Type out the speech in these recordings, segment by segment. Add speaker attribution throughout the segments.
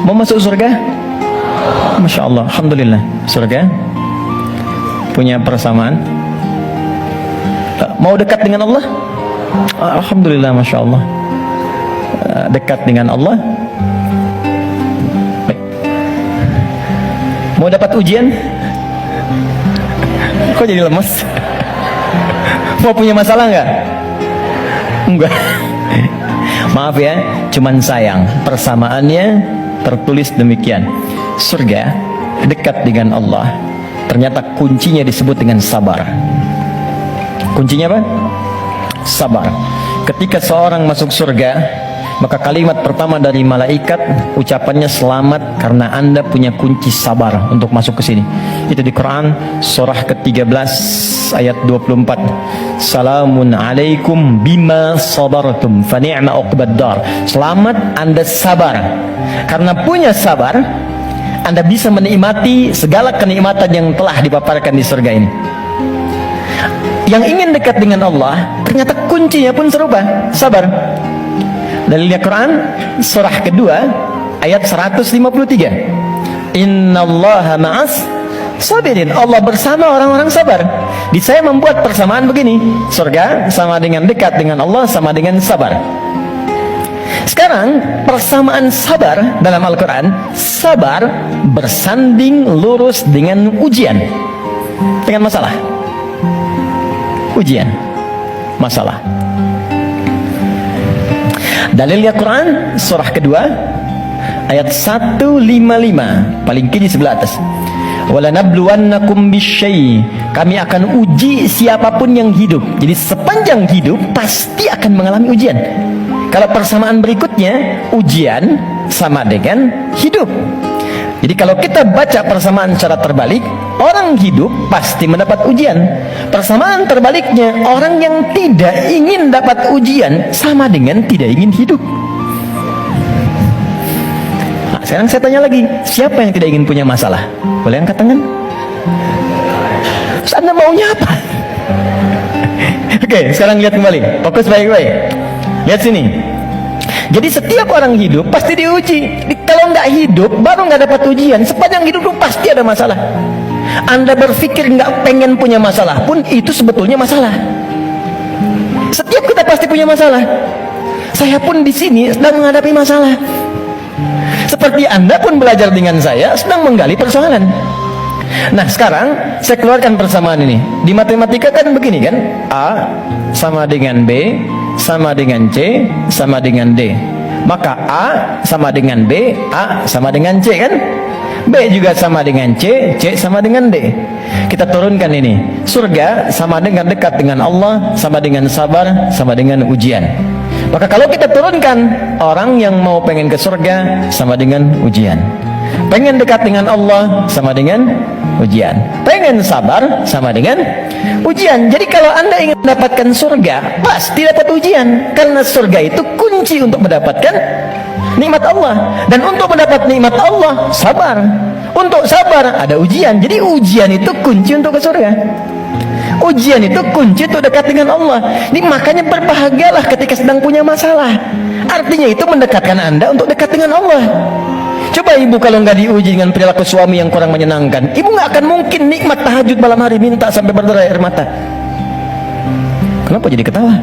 Speaker 1: Mau masuk surga? Masya Allah, Alhamdulillah. Surga punya persamaan. Mau dekat dengan Allah? Alhamdulillah, Masya Allah. Dekat dengan Allah. Baik. Mau dapat ujian? Kok jadi lemes? Mau punya masalah nggak? Enggak. Maaf ya, cuman sayang persamaannya tertulis demikian. Surga dekat dengan Allah. Ternyata kuncinya disebut dengan sabar. Kuncinya apa? Sabar. Ketika seorang masuk surga, maka kalimat pertama dari malaikat ucapannya selamat karena Anda punya kunci sabar untuk masuk ke sini. Itu di Quran surah ke-13 ayat 24. Salamun alaikum bima sabartum fa ni'ma uqbaddar. Selamat Anda sabar. Karena punya sabar, Anda bisa menikmati segala kenikmatan yang telah dipaparkan di surga ini. Yang ingin dekat dengan Allah, ternyata kuncinya pun serupa, sabar. Dalilnya Quran surah kedua ayat 153. Innallaha ma'as sabirin. Allah bersama orang-orang sabar. Di saya membuat persamaan begini. Surga sama dengan dekat dengan Allah, sama dengan sabar. Sekarang persamaan sabar dalam Al-Quran, sabar bersanding lurus dengan ujian, dengan masalah. Ujian, masalah. Dalilnya Quran surah kedua ayat 155, paling kiri sebelah atas. Walanabluwannakum bisyai. Kami akan uji siapapun yang hidup. Jadi sepanjang hidup pasti akan mengalami ujian. Kalau persamaan berikutnya, ujian sama dengan hidup. Jadi kalau kita baca persamaan secara terbalik, orang hidup pasti mendapat ujian. Persamaan terbaliknya, orang yang tidak ingin dapat ujian sama dengan tidak ingin hidup. Nah, sekarang saya tanya lagi, siapa yang tidak ingin punya masalah? Boleh angkat tangan? Terus Anda maunya apa? Oke, sekarang lihat kembali, fokus baik-baik. Lihat sini. Jadi setiap orang hidup pasti diuji. Kalau nggak hidup, baru nggak dapat ujian. Sepanjang hidup itu pasti ada masalah. Anda berpikir nggak pengen punya masalah pun itu sebetulnya masalah. Setiap kita pasti punya masalah. Saya pun di sini sedang menghadapi masalah. Seperti Anda pun belajar dengan saya sedang menggali persoalan. Nah sekarang saya keluarkan persamaan ini. Di matematika kan begini kan, A sama dengan B sama dengan C sama dengan D. Maka A sama dengan B, A sama dengan C kan? B juga sama dengan C, C sama dengan D. Kita turunkan ini. Surga sama dengan dekat dengan Allah, sama dengan sabar, sama dengan ujian. Maka kalau kita turunkan, orang yang mau pengen ke surga sama dengan ujian. Pengen dekat dengan Allah sama dengan ujian. Pengen sabar sama dengan ujian. Jadi kalau Anda ingin mendapatkan surga, pasti dapat ujian. Karena surga itu kunci untuk mendapatkan nikmat Allah. Dan untuk mendapat nikmat Allah, sabar. Untuk sabar ada ujian. Jadi ujian itu kunci untuk ke surga. Ujian itu kunci untuk dekat dengan Allah. Ini makanya berbahagialah ketika sedang punya masalah. Artinya itu mendekatkan Anda untuk dekat dengan Allah. Coba ibu kalau nggak diuji dengan perilaku suami yang kurang menyenangkan, ibu nggak akan mungkin nikmat tahajud malam hari minta sampai berderai air mata. Kenapa jadi ketawa?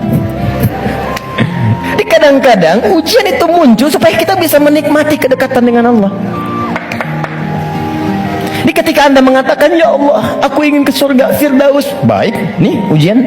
Speaker 1: Di kadang-kadang ujian itu muncul supaya kita bisa menikmati kedekatan dengan Allah. Di ketika Anda mengatakan, ya Allah, aku ingin ke surga Firdaus, baik, nih ujian.